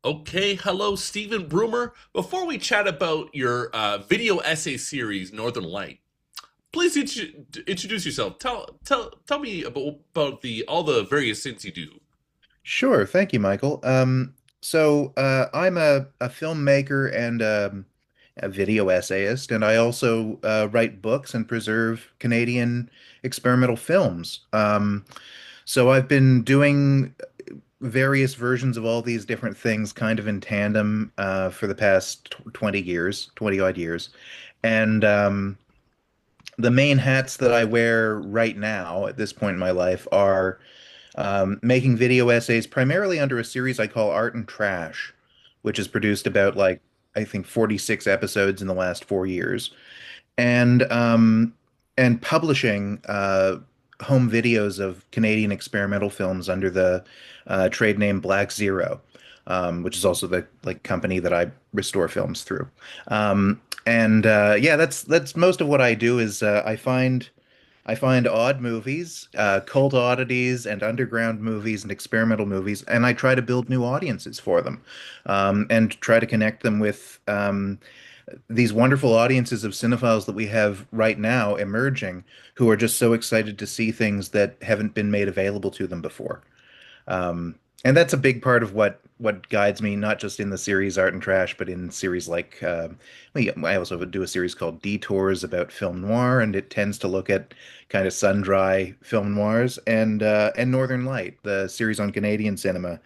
Okay, hello, Stephen Broomer. Before we chat about your video essay series, Northern Light, please introduce yourself. Tell me about the all the various things you do. Sure, thank you, Michael. I'm a filmmaker and a video essayist, and I also write books and preserve Canadian experimental films. So I've been doing various versions of all these different things kind of in tandem for the past 20 years, 20 odd years. And the main hats that I wear right now at this point in my life are making video essays primarily under a series I call Art and Trash, which has produced about I think 46 episodes in the last 4 years, and publishing home videos of Canadian experimental films under the trade name Black Zero, which is also the company that I restore films through. Yeah, that's most of what I do is I find odd movies, cult oddities, and underground movies and experimental movies, and I try to build new audiences for them, and try to connect them with these wonderful audiences of cinephiles that we have right now emerging, who are just so excited to see things that haven't been made available to them before. And that's a big part of what guides me, not just in the series Art and Trash, but in series I also do a series called Detours about film noir, and it tends to look at kind of sun-dry film noirs, and Northern Light, the series on Canadian cinema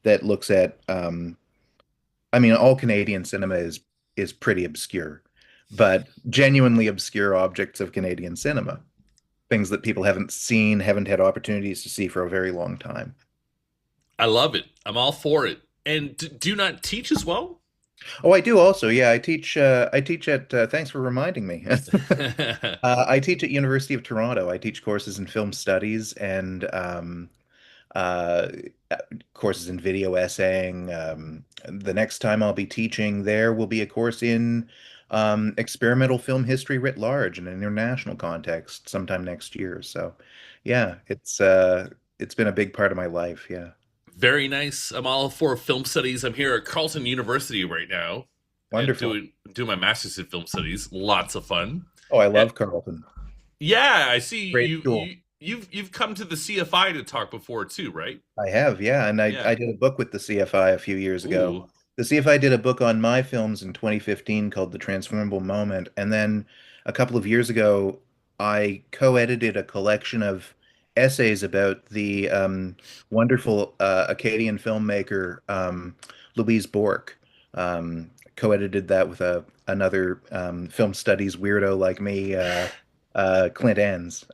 that looks at I mean, all Canadian cinema is pretty obscure, but genuinely obscure objects of Canadian cinema, things that people haven't seen, haven't had opportunities to see for a very long time. I love it. I'm all for it. And do you not teach as well? Oh, I do also. Yeah, I teach. I teach at. Thanks for reminding me. I teach at University of Toronto. I teach courses in film studies and uh, courses in video essaying. The next time I'll be teaching there will be a course in experimental film history writ large in an international context sometime next year. So, yeah, it's been a big part of my life. Yeah, Very nice. I'm all for film studies. I'm here at Carleton University right now and wonderful. doing my master's in film studies. Lots of fun. Oh, I And love Carleton. yeah, I see Great school. you've come to the CFI to talk before too, right? I have, yeah, and Yeah. I did a book with the CFI a few years ago. Ooh. The CFI did a book on my films in 2015 called The Transformable Moment, and then a couple of years ago, I co-edited a collection of essays about the wonderful Acadian filmmaker Louise Bourque. Co-edited that with another film studies weirdo like me, Clint Enns.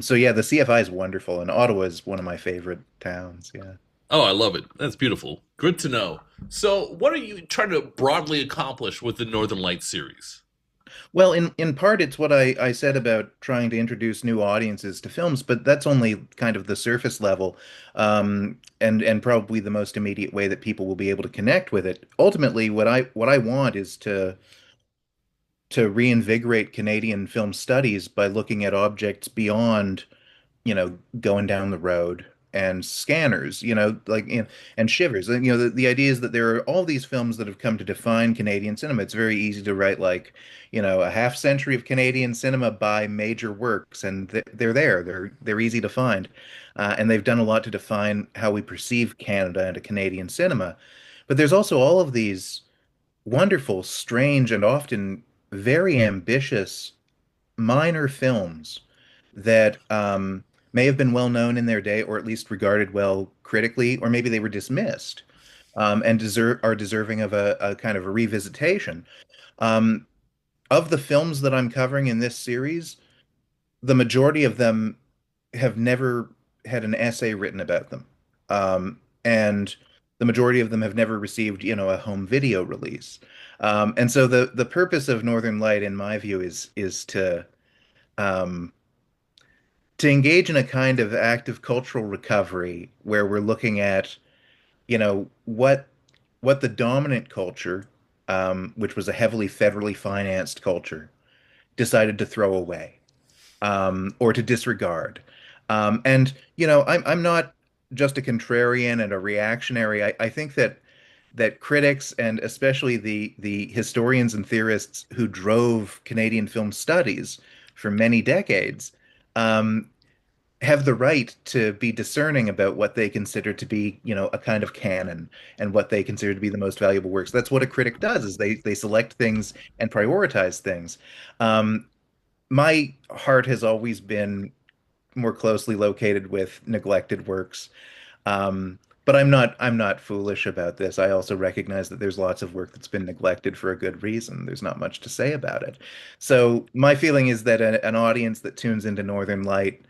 So yeah, the CFI is wonderful, and Ottawa is one of my favorite towns. Yeah. Oh, I love it. That's beautiful. Good to know. So, what are you trying to broadly accomplish with the Northern Lights series? Well, in part, it's what I said about trying to introduce new audiences to films, but that's only kind of the surface level, and probably the most immediate way that people will be able to connect with it. Ultimately, what I want is to reinvigorate Canadian film studies by looking at objects beyond going down the road and scanners, and shivers. And the idea is that there are all these films that have come to define Canadian cinema. It's very easy to write a half century of Canadian cinema by major works, and they're there. They're easy to find, and they've done a lot to define how we perceive Canada and a Canadian cinema. But there's also all of these wonderful, strange, and often very ambitious minor films that may have been well known in their day, or at least regarded well critically, or maybe they were dismissed, and are deserving of a kind of a revisitation. Um, of the films that I'm covering in this series, the majority of them have never had an essay written about them, and the majority of them have never received, a home video release. And so the purpose of Northern Light, in my view, is um, to engage in a kind of active cultural recovery where we're looking at, what the dominant culture, which was a heavily federally financed culture, decided to throw away, or to disregard. And I'm not just a contrarian and a reactionary. I think that that critics and especially the historians and theorists who drove Canadian film studies for many decades um, have the right to be discerning about what they consider to be, a kind of canon and what they consider to be the most valuable works. That's what a critic does, is they select things and prioritize things. Um, my heart has always been more closely located with neglected works. But I'm not foolish about this. I also recognize that there's lots of work that's been neglected for a good reason. There's not much to say about it. So my feeling is that an audience that tunes into Northern Light,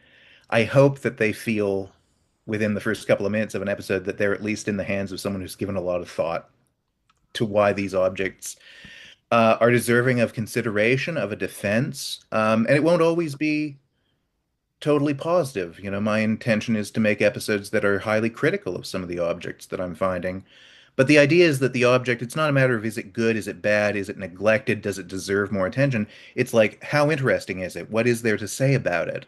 I hope that they feel within the first couple of minutes of an episode that they're at least in the hands of someone who's given a lot of thought to why these objects are deserving of consideration, of a defense. And it won't always be totally positive. My intention is to make episodes that are highly critical of some of the objects that I'm finding. But the idea is that the object, it's not a matter of is it good, is it bad, is it neglected, does it deserve more attention? It's like, how interesting is it? What is there to say about it?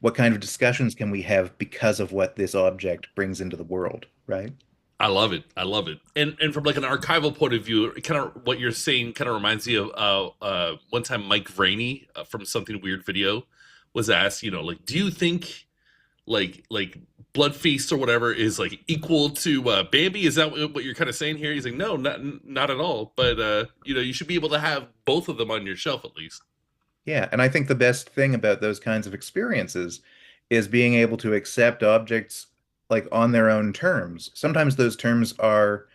What kind of discussions can we have because of what this object brings into the world, right? I love it. I love it. And from like an archival point of view, kind of what you're saying kind of reminds me of one time Mike Vraney from Something Weird Video was asked, like, do you think like Blood Feast or whatever is like equal to Bambi? Is that what you're kind of saying here? He's like, no, not at all. But you should be able to have both of them on your shelf at least. Yeah, and I think the best thing about those kinds of experiences is being able to accept objects like on their own terms. Sometimes those terms are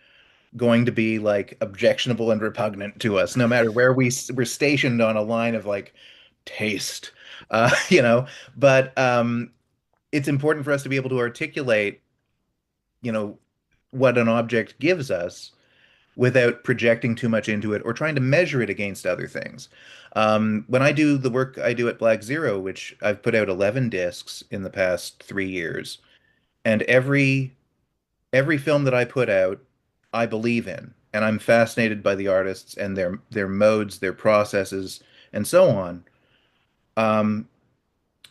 going to be like objectionable and repugnant to us, no matter where we're stationed on a line of like taste, uh, you know. But it's important for us to be able to articulate, you know, what an object gives us without projecting too much into it or trying to measure it against other things. When I do the work I do at Black Zero, which I've put out 11 discs in the past 3 years, and every film that I put out, I believe in, and I'm fascinated by the artists and their modes, their processes, and so on. Um,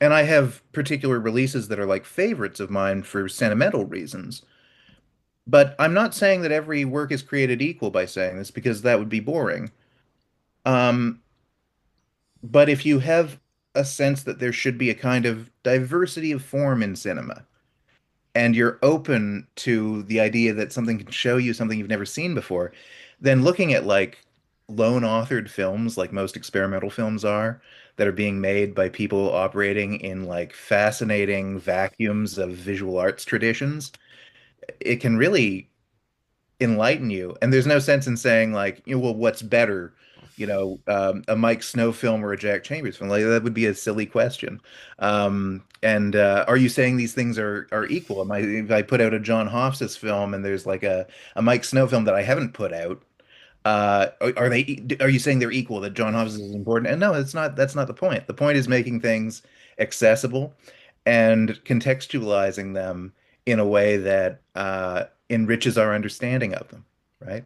and I have particular releases that are like favorites of mine for sentimental reasons. But I'm not saying that every work is created equal by saying this because that would be boring. Um, but if you have a sense that there should be a kind of diversity of form in cinema, and you're open to the idea that something can show you something you've never seen before, then looking at like lone authored films, like most experimental films are, that are being made by people operating in like fascinating vacuums of visual arts traditions, it can really enlighten you. And there's no sense in saying like, well, what's better, a Mike Snow film or a Jack Chambers film? Like that would be a silly question. And are you saying these things are equal? If I put out a John Hofstas film and there's like a Mike Snow film that I haven't put out, are you saying they're equal, that John Hofstas is important? And no, that's not the point. The point is making things accessible and contextualizing them in a way that enriches our understanding of them, right?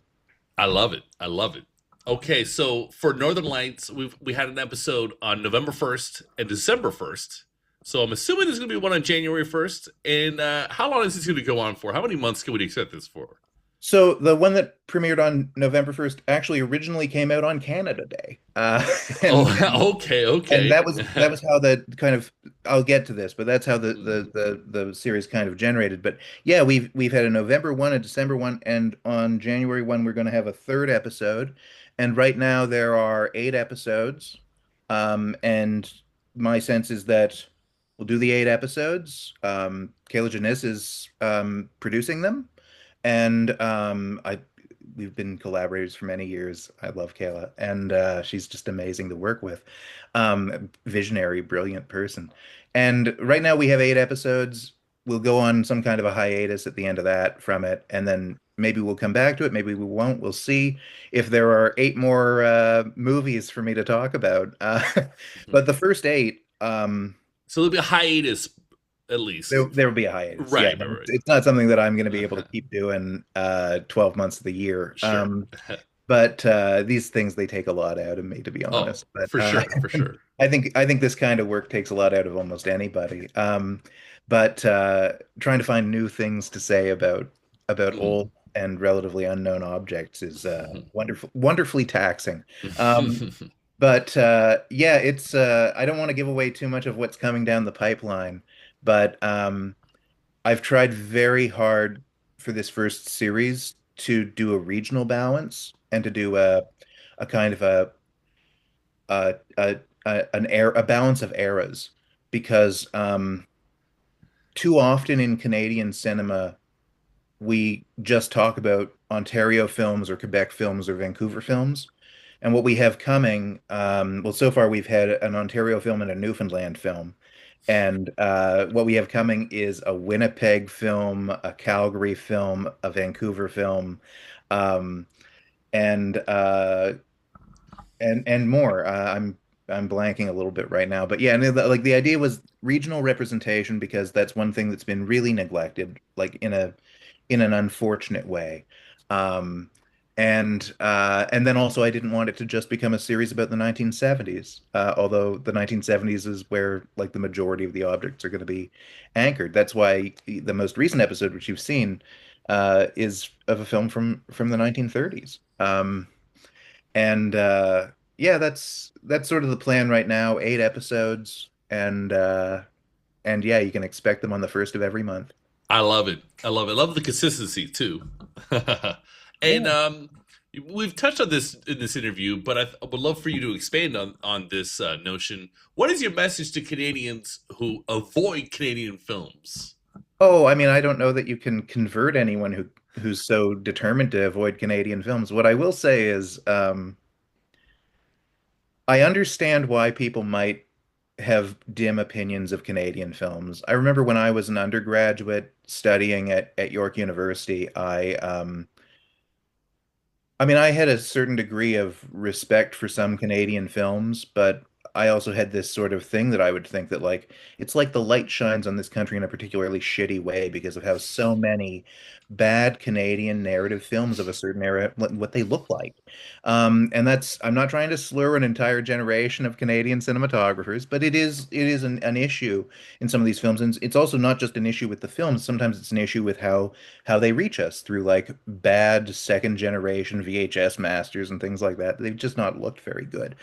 I love it. I love it. Okay, so for Northern Lights, we had an episode on November 1st and December 1st. So I'm assuming there's going to be one on January 1st. And how long is this going to go on for? How many months can we expect this for? So the one that premiered on November 1st actually originally came out on Canada Day. Oh, And okay, and okay. that was how the kind of, I'll get to this, but that's how the series kind of generated. But yeah, we've had a November one, a December one, and on January one we're going to have a third episode. And right now there are 8 episodes. And my sense is that we'll do the 8 episodes. Kayla Janice is producing them, and I we've been collaborators for many years. I love Kayla, and she's just amazing to work with. Visionary, brilliant person. And right now we have 8 episodes. We'll go on some kind of a hiatus at the end of that from it, and then maybe we'll come back to it. Maybe we won't. We'll see if there are 8 more movies for me to talk about. But the first 8, So there'll be a hiatus at least. there will be a hiatus. Yeah, Right, right, it's not something that I'm going to be able to keep doing 12 months of the year. Sure. But these things, they take a lot out of me, to be Oh, honest. But for sure, for sure. I think this kind of work takes a lot out of almost anybody. But trying to find new things to say about Mm. old and relatively unknown objects is wonderfully taxing. Um, but yeah, it's I don't want to give away too much of what's coming down the pipeline, but I've tried very hard for this first series to do a regional balance and to do a kind of a balance of eras because too often in Canadian cinema we just talk about Ontario films or Quebec films or Vancouver films. And what we have coming, well, so far we've had an Ontario film and a Newfoundland film. And what we have coming is a Winnipeg film, a Calgary film, a Vancouver film, um, and and more. I'm blanking a little bit right now, but yeah, and like the idea was regional representation because that's one thing that's been really neglected, like in an unfortunate way. Um, and then also I didn't want it to just become a series about the 1970s, although the 1970s is where like the majority of the objects are going to be anchored. That's why the most recent episode, which you've seen, is of a film from the 1930s. And yeah, that's sort of the plan right now. 8 episodes, and yeah, you can expect them on the first of every month. I love it. I love it. I love the consistency too. And Yeah. we've touched on this in this interview, but I would love for you to expand on this notion. What is your message to Canadians who avoid Canadian films? Oh, I mean, I don't know that you can convert anyone who's so determined to avoid Canadian films. What I will say is, I understand why people might have dim opinions of Canadian films. I remember when I was an undergraduate studying at York University, I mean, I had a certain degree of respect for some Canadian films, but I also had this sort of thing that I would think that like it's like the light shines on this country in a particularly shitty way because of how so many bad Canadian narrative films of a certain era what they look like. And that's I'm not trying to slur an entire generation of Canadian cinematographers, but it is an issue in some of these films, and it's also not just an issue with the films. Sometimes it's an issue with how they reach us through like bad second generation VHS masters and things like that. They've just not looked very good.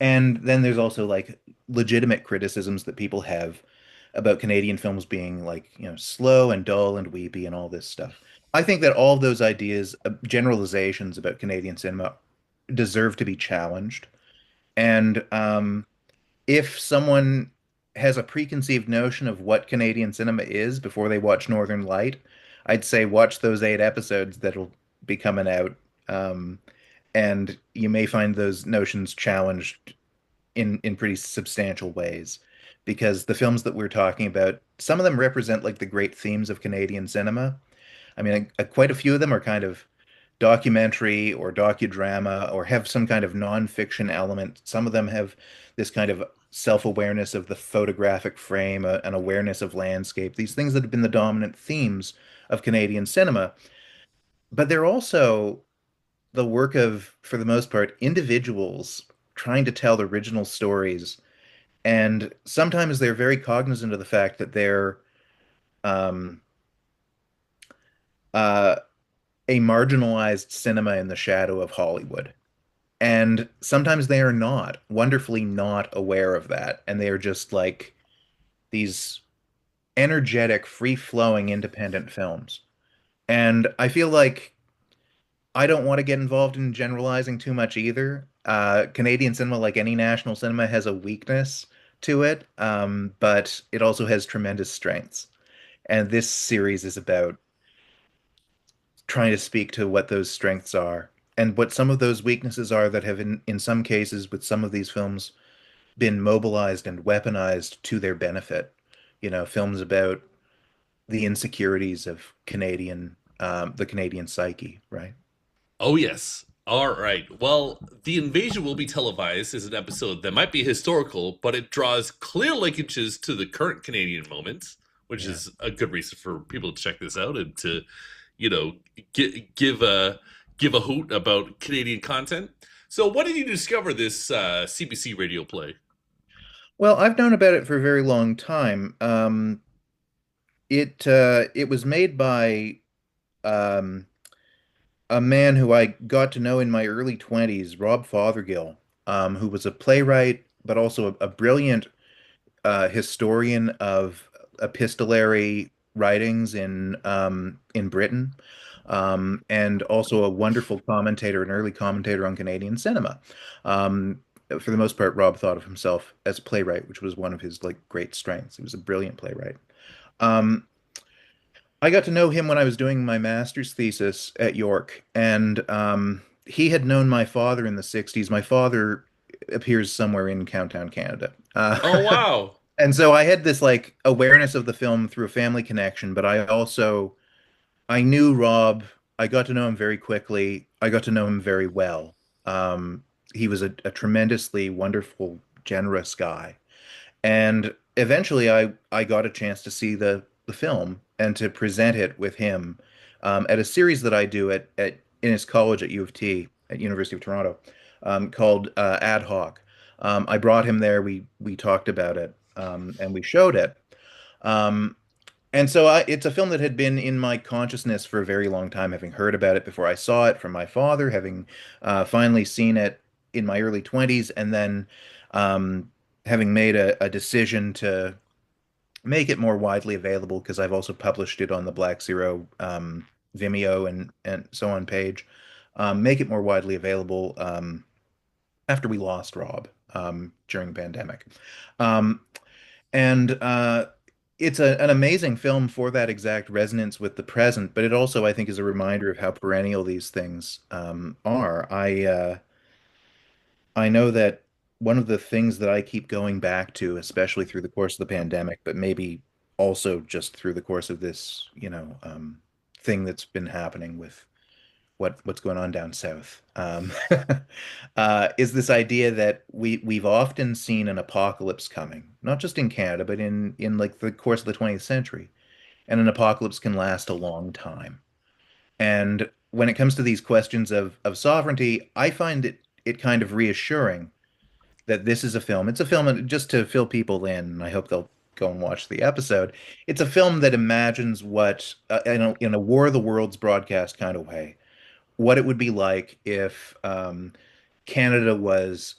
And then there's also like legitimate criticisms that people have about Canadian films being like, slow and dull and weepy and all this stuff. I think that all of those ideas, generalizations about Canadian cinema deserve to be challenged. And if someone has a preconceived notion of what Canadian cinema is before they watch Northern Light, I'd say watch those 8 episodes that'll be coming out. Um, and you may find those notions challenged in pretty substantial ways. Because the films that we're talking about, some of them represent like the great themes of Canadian cinema. I mean, quite a few of them are kind of documentary or docudrama or have some kind of nonfiction element. Some of them have this kind of self-awareness of the photographic frame, an awareness of landscape, these things that have been the dominant themes of Canadian cinema. But they're also the work of, for the most part, individuals trying to tell original stories. And sometimes they're very cognizant of the fact that they're um, uh, a marginalized cinema in the shadow of Hollywood. And sometimes they are not, wonderfully not aware of that. And they are just like these energetic, free-flowing independent films. And I feel like I don't want to get involved in generalizing too much either. Canadian cinema, like any national cinema, has a weakness to it, but it also has tremendous strengths. And this series is about trying to speak to what those strengths are and what some of those weaknesses are that have, in some cases, with some of these films, been mobilized and weaponized to their benefit. Films about the insecurities of the Canadian psyche, right? Oh, yes. All right. Well, The Invasion Will Be Televised is an episode that might be historical, but it draws clear linkages to the current Canadian moment, which Yeah. is a good reason for people to check this out and to, you know, give a hoot about Canadian content. So, what did you discover this CBC radio play? Well, I've known about it for a very long time. It was made by um, a man who I got to know in my early 20s, Rob Fothergill, who was a playwright, but also a brilliant historian of epistolary writings in Britain, and also a wonderful commentator, an early commentator on Canadian cinema. For the most part, Rob thought of himself as a playwright, which was one of his like great strengths. He was a brilliant playwright. Um, I got to know him when I was doing my master's thesis at York, and he had known my father in the 60s. My father appears somewhere in Countdown, Canada. Oh wow. And so I had this like awareness of the film through a family connection, but I knew Rob. I got to know him very quickly. I got to know him very well. He was a tremendously wonderful, generous guy. And eventually I got a chance to see the film and to present it with him at a series that I do at in his college at U of T at University of Toronto called Ad Hoc. I brought him there. We talked about it and we showed it. Um, and so it's a film that had been in my consciousness for a very long time, having heard about it before I saw it from my father, having finally seen it in my early 20s, and then um, having made a decision to make it more widely available because I've also published it on the Black Zero Vimeo and so on page. Make it more widely available after we lost Rob during the pandemic. Um, and it's an amazing film for that exact resonance with the present, but it also, I think, is a reminder of how perennial these things are. I know that one of the things that I keep going back to, especially through the course of the pandemic, but maybe also just through the course of this, thing that's been happening with what's going on down south, is this idea that we've often seen an apocalypse coming, not just in Canada, but in like the course of the 20th century, and an apocalypse can last a long time. And when it comes to these questions of sovereignty, I find it kind of reassuring that this is a film. It's a film just to fill people in, and I hope they'll go and watch the episode. It's a film that imagines what, in a War of the Worlds broadcast kind of way, what it would be like if Canada was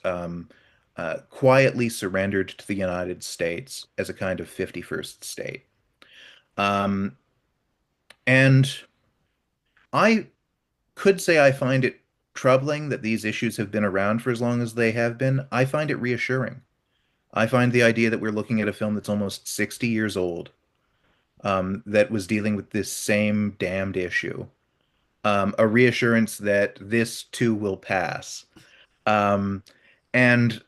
quietly surrendered to the United States as a kind of 51st state. Um, and I could say I find it troubling that these issues have been around for as long as they have been. I find it reassuring. I find the idea that we're looking at a film that's almost 60 years old, that was dealing with this same damned issue, a reassurance that this too will pass. Um, and,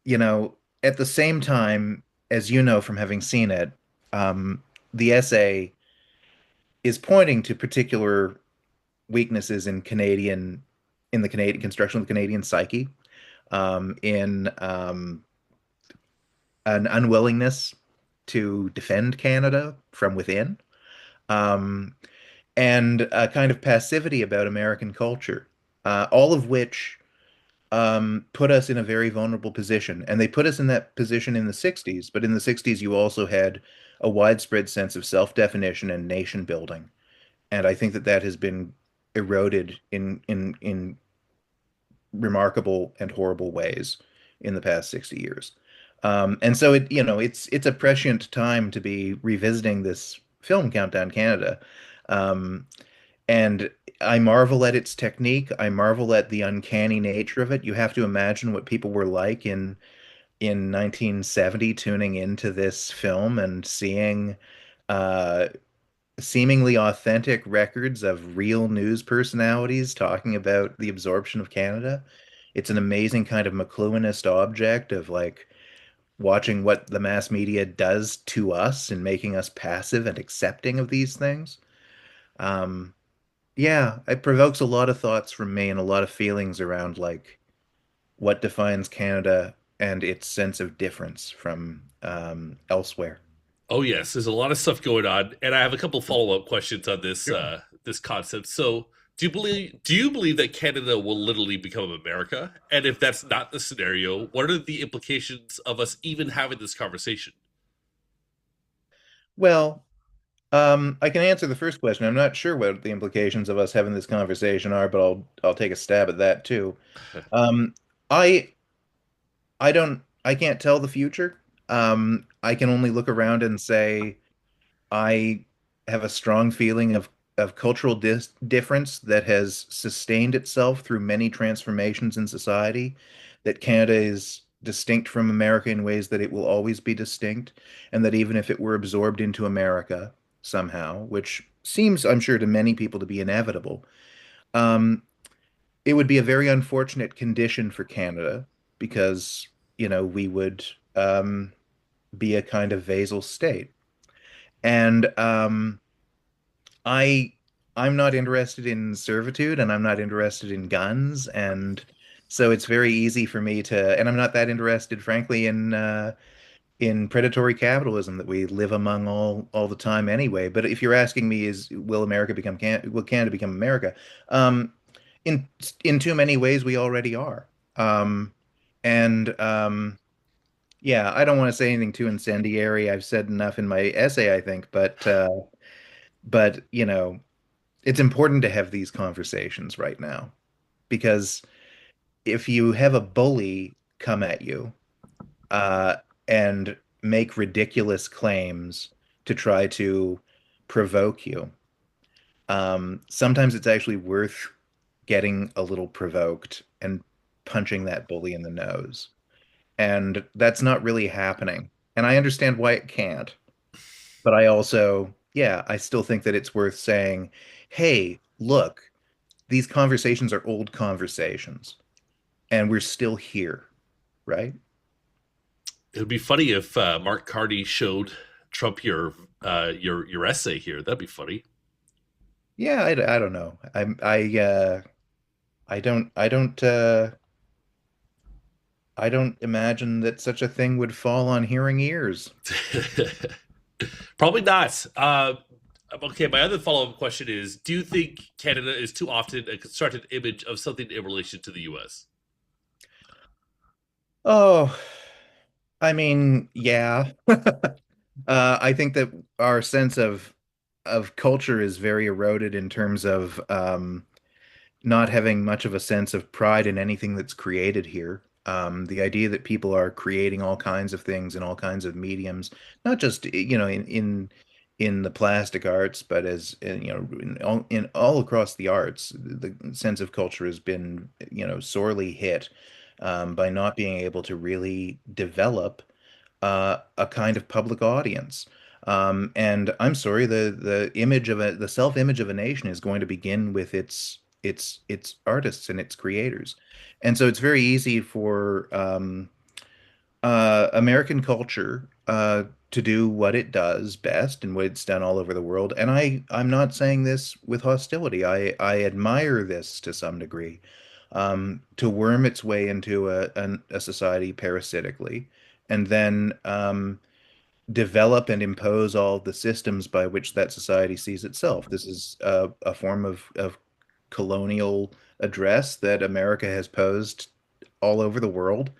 you know, at the same time, as you know from having seen it, the essay is pointing to particular weaknesses in the Canadian construction of the Canadian psyche, in an unwillingness to defend Canada from within, um, and a kind of passivity about American culture, all of which put us in a very vulnerable position. And they put us in that position in the 60s, but in the 60s, you also had a widespread sense of self-definition and nation building. And I think that that has been eroded in remarkable and horrible ways in the past 60 years. And so it's a prescient time to be revisiting this film, Countdown Canada. Um, and I marvel at its technique. I marvel at the uncanny nature of it. You have to imagine what people were like in 1970 tuning into this film and seeing uh, seemingly authentic records of real news personalities talking about the absorption of Canada. It's an amazing kind of McLuhanist object of like watching what the mass media does to us and making us passive and accepting of these things. Um, yeah, it provokes a lot of thoughts from me and a lot of feelings around like what defines Canada and its sense of difference from elsewhere. Oh yes, there's a lot of stuff going on, and I have a couple follow-up questions on this Sure. this concept. So, do you believe that Canada will literally become America? And if that's not the scenario, what are the implications of us even having this conversation? Well, I can answer the first question. I'm not sure what the implications of us having this conversation are, but I'll take a stab at that too. Um, I I can't tell the future. I can only look around and say I have a strong feeling of cultural difference that has sustained itself through many transformations in society, that Canada is distinct from America in ways that it will always be distinct, and that even if it were absorbed into America somehow, which seems, I'm sure, to many people to be inevitable, um, it would be a very unfortunate condition for Canada because, we would be a kind of vassal state. And I I'm not interested in servitude and I'm not interested in guns, and so it's very easy for me to, and I'm not that interested frankly in predatory capitalism that we live among all the time anyway. But if you're asking me, is will Canada become America? Um in in too many ways we already are. Um and Yeah, I don't want to say anything too incendiary. I've said enough in my essay, I think, but it's important to have these conversations right now because if you have a bully come at you uh, and make ridiculous claims to try to provoke you, sometimes it's actually worth getting a little provoked and punching that bully in the nose. And that's not really happening. And I understand why it can't, but I also, yeah, I still think that it's worth saying, hey, look, these conversations are old conversations and we're still here, right? It would be funny if Mark Carney showed Trump your essay here. That'd be funny. Yeah, I don't know. I don't imagine that such a thing would fall on hearing ears. Probably not. Okay, my other follow up question is: do you think Canada is too often a constructed image of something in relation to the U.S.? Oh, I mean, yeah. I think that our sense of culture is very eroded in terms of not having much of a sense of pride in anything that's created here. The idea that people are creating all kinds of things in all kinds of mediums, not just in the plastic arts, but as in all across the arts, the sense of culture has been sorely hit by not being able to really develop a kind of public audience. And I'm sorry, the self-image of a nation is going to begin with its artists and its creators. And so it's very easy for American culture to do what it does best and what it's done all over the world. And I'm not saying this with hostility. I admire this to some degree. To worm its way into a society parasitically, and then develop and impose all the systems by which that society sees itself. This is a form of colonial address that America has posed all over the world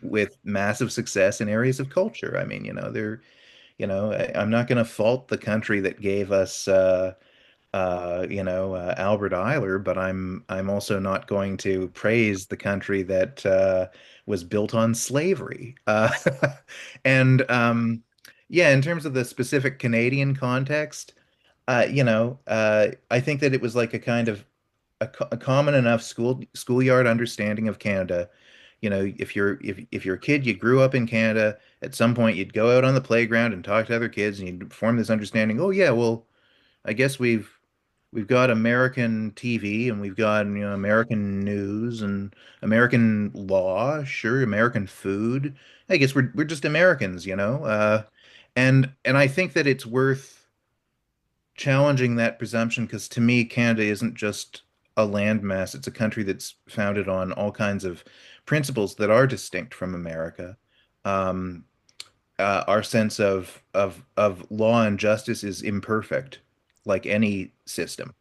with massive success in areas of culture. I mean, I'm not going to fault the country that gave us Albert Eiler, but I'm also not going to praise the country that was built on slavery. And Yeah, in terms of the specific Canadian context, I think that it was like a kind of a common enough schoolyard understanding of Canada. If you're a kid, you grew up in Canada, at some point you'd go out on the playground and talk to other kids, and you'd form this understanding. Oh yeah, well, I guess we've got American TV and we've got American news and American law, sure, American food. I guess we're just Americans, and I think that it's worth challenging that presumption because to me, Canada isn't just a landmass. It's a country that's founded on all kinds of principles that are distinct from America. Um, our sense of law and justice is imperfect, like any system,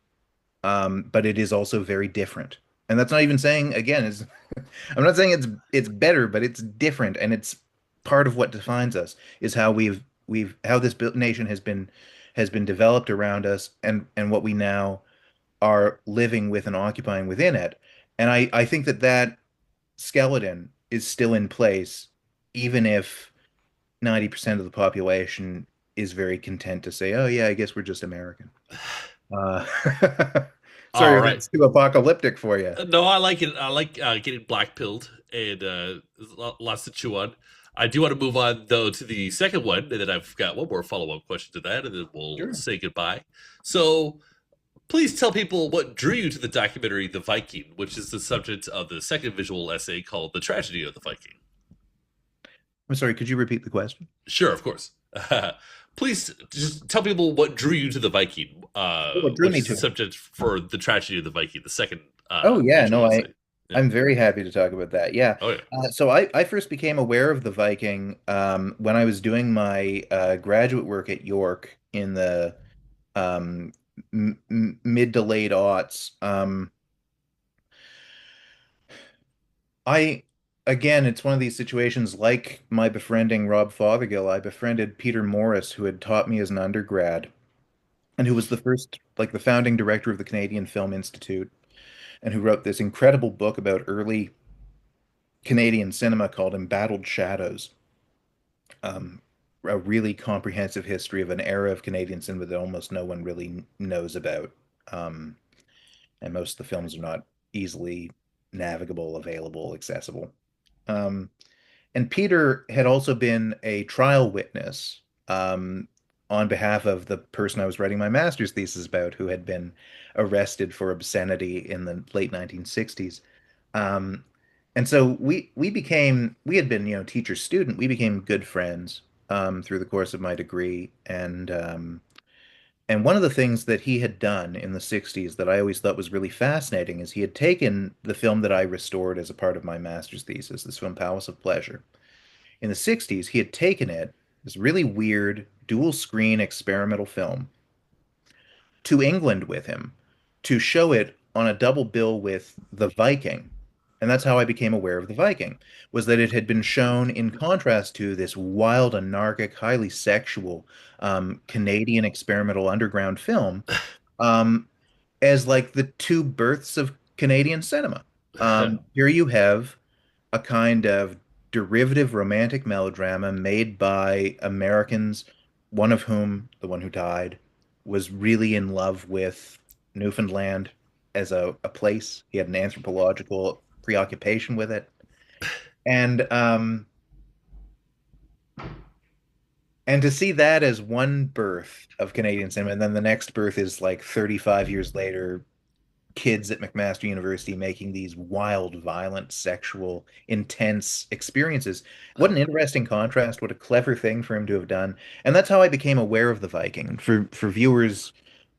but it is also very different. And that's not even saying again, is I'm not saying it's better, but it's different, and it's part of what defines us is how we've how this nation has been has been developed around us, and what we now are living with and occupying within it. And I think that that skeleton is still in place, even if 90% of the population is very content to say, oh, yeah, I guess we're just American. Uh, All sorry if right. that's too apocalyptic for you. No, I like it. I like getting black pilled, and there's lots to chew on. I do want to move on though to the second one, and then I've got one more follow up question to that, and then we'll Sure. say goodbye. So, please tell people what drew you to the documentary The Viking, which is the subject of the second visual essay called The Tragedy of the Viking. I'm sorry, could you repeat the question? Sure, of course. Please just tell people what drew you to The Viking, What drew which me is the to it? subject for The Tragedy of the Viking, the second Oh yeah, no, visual essay. Yeah. I'm very happy to talk about that. Yeah. Oh, yeah. So I first became aware of the Viking when I was doing my graduate work at York in the um, m mid to late aughts. I again, it's one of these situations like my befriending Rob Fothergill. I befriended Peter Morris, who had taught me as an undergrad, and who was the first, like the founding director of the Canadian Film Institute, and who wrote this incredible book about early Canadian cinema called Embattled Shadows. Um, a really comprehensive history of an era of Canadian cinema that almost no one really knows about. Um, and most of the films are not easily navigable, available, accessible. Um, And Peter had also been a trial witness on behalf of the person I was writing my master's thesis about, who had been arrested for obscenity in the late 1960s. Um, and so we had been, teacher student. We became good friends through the course of my degree. And one of the things that he had done in the 60s that I always thought was really fascinating is he had taken the film that I restored as a part of my master's thesis, this film, Palace of Pleasure. In the 60s, he had taken it, this really weird dual screen experimental film, to England with him to show it on a double bill with The Viking. And that's how I became aware of The Viking, was that it had been shown in contrast to this wild, anarchic, highly sexual Canadian experimental underground film um, as like the two births of Canadian cinema. Here you have a kind of derivative romantic melodrama made by Americans, one of whom, the one who died, was really in love with Newfoundland as a place. He had an anthropological preoccupation with it. And and to see that as one birth of Canadian cinema, and then the next birth is like 35 years later, kids at McMaster University making these wild, violent, sexual, intense experiences. What an interesting contrast. What a clever thing for him to have done. And that's how I became aware of the Viking. For viewers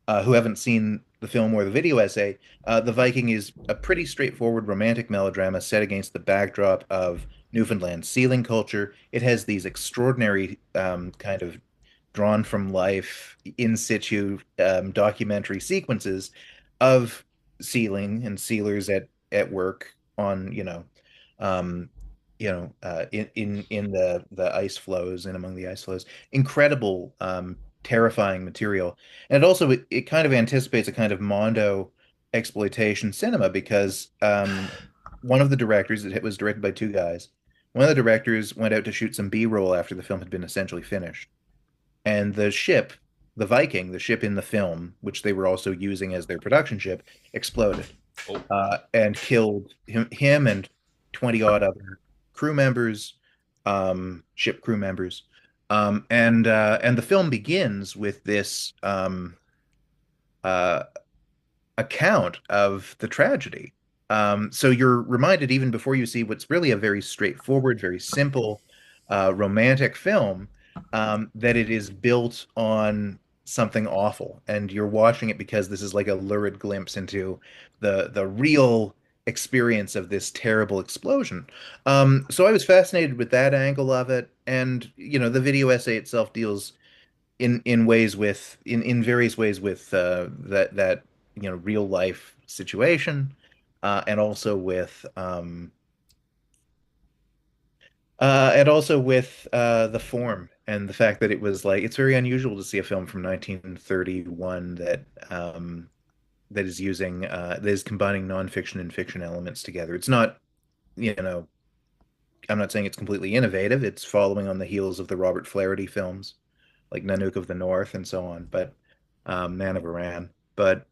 who haven't seen the film or the video essay, The Viking is a pretty straightforward romantic melodrama set against the backdrop of Newfoundland sealing culture. It has these extraordinary kind of drawn from life in situ documentary sequences of sealing and sealers at work on um in the ice flows and among the ice flows, incredible terrifying material. And it kind of anticipates a kind of Mondo exploitation cinema because one of the directors, it was directed by two guys, one of the directors went out to shoot some B-roll after the film had been essentially finished, and the ship, the Viking, the ship in the film, which they were also using as their production ship, exploded Oh. and killed him and 20 odd other crew members, ship crew members. And the film begins with this uh, account of the tragedy. So you're reminded even before you see what's really a very straightforward, very simple, romantic film, that it is built on something awful, and you're watching it because this is like a lurid glimpse into the real experience of this terrible explosion. So I was fascinated with that angle of it, and the video essay itself deals in ways with in various ways with that real life situation, and also with And also with the form and the fact that it was like it's very unusual to see a film from 1931 that is using that is combining nonfiction and fiction elements together. It's not, you know, I'm not saying it's completely innovative. It's following on the heels of the Robert Flaherty films like Nanook of the North and so on, but Man of Iran. But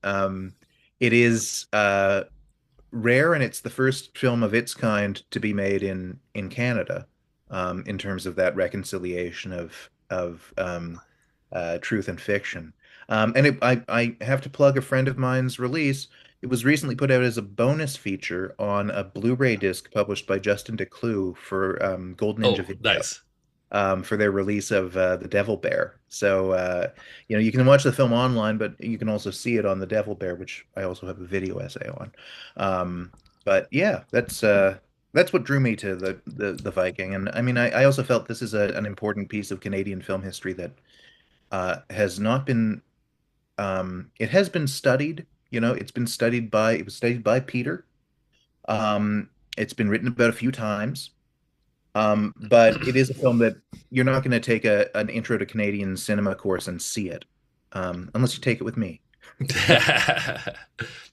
it is rare, and it's the first film of its kind to be made in Canada, in terms of that reconciliation of truth and fiction. I have to plug a friend of mine's release. It was recently put out as a bonus feature on a Blu-ray disc published by Justin Decloux for Gold Ninja Oh, Video, nice. for their release of The Devil Bear. So, you can watch the film online, but you can also see it on The Devil Bear, which I also have a video essay on. But yeah, that's what drew me to the Viking. And I mean, I also felt this is an important piece of Canadian film history that has not been it has been studied. It was studied by Peter. It's been written about a few times. But it is a film that you're not going to take an intro to Canadian cinema course and see it, unless you take it with me.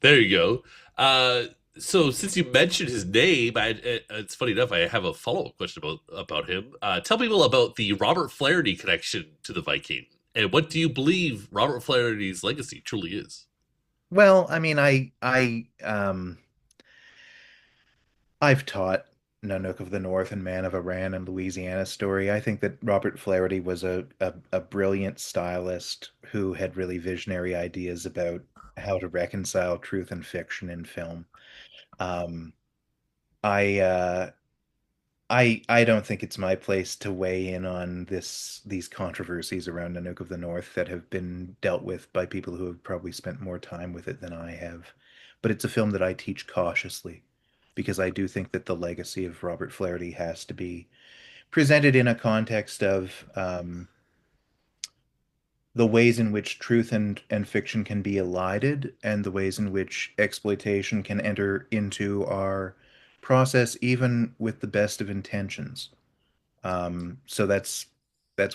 There you go. Uh, so since you mentioned his name, it's funny enough. I have a follow-up question about him. Tell people about the Robert Flaherty connection to the Viking, and what do you believe Robert Flaherty's legacy truly is? Well, I mean, I've taught Nanook of the North and Man of Iran and Louisiana Story. I think that Robert Flaherty was a brilliant stylist who had really visionary ideas about how to reconcile truth and fiction in film. Um, I I don't think it's my place to weigh in on these controversies around Nanook of the North that have been dealt with by people who have probably spent more time with it than I have. But it's a film that I teach cautiously because I do think that the legacy of Robert Flaherty has to be presented in a context of the ways in which truth and fiction can be elided and the ways in which exploitation can enter into our process even with the best of intentions. So that's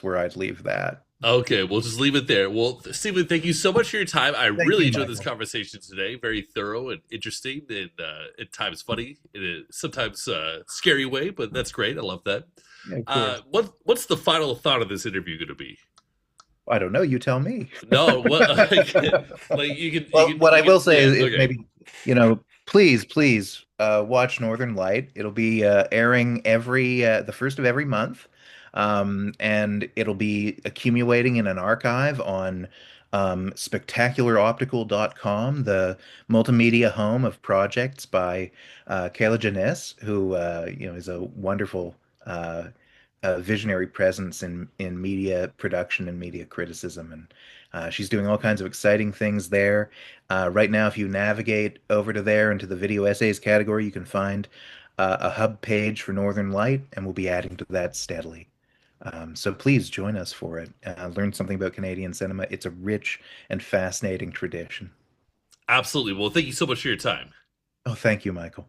where I'd leave that. Okay, we'll just leave it there. Well, Stephen, thank you so much for your time. I Thank really you, enjoyed this Michael. conversation today. Very thorough and interesting, and at times funny, in a sometimes scary way. But that's great. I love that. Yeah, of course. What's the final thought of this interview going to be? I don't know. You tell me. No, what like Well, what I you can will say yeah, is okay. maybe, please watch Northern Light. It'll be airing the first of every month. And it'll be accumulating in an archive on spectacularoptical.com, the multimedia home of projects by Kayla Janess, who is a wonderful visionary presence in media production and media criticism. And she's doing all kinds of exciting things there. Right now, if you navigate over to there into the video essays category, you can find a hub page for Northern Light, and we'll be adding to that steadily. So please join us for it. Learn something about Canadian cinema. It's a rich and fascinating tradition. Absolutely. Well, thank you so much for your time. Oh, thank you, Michael.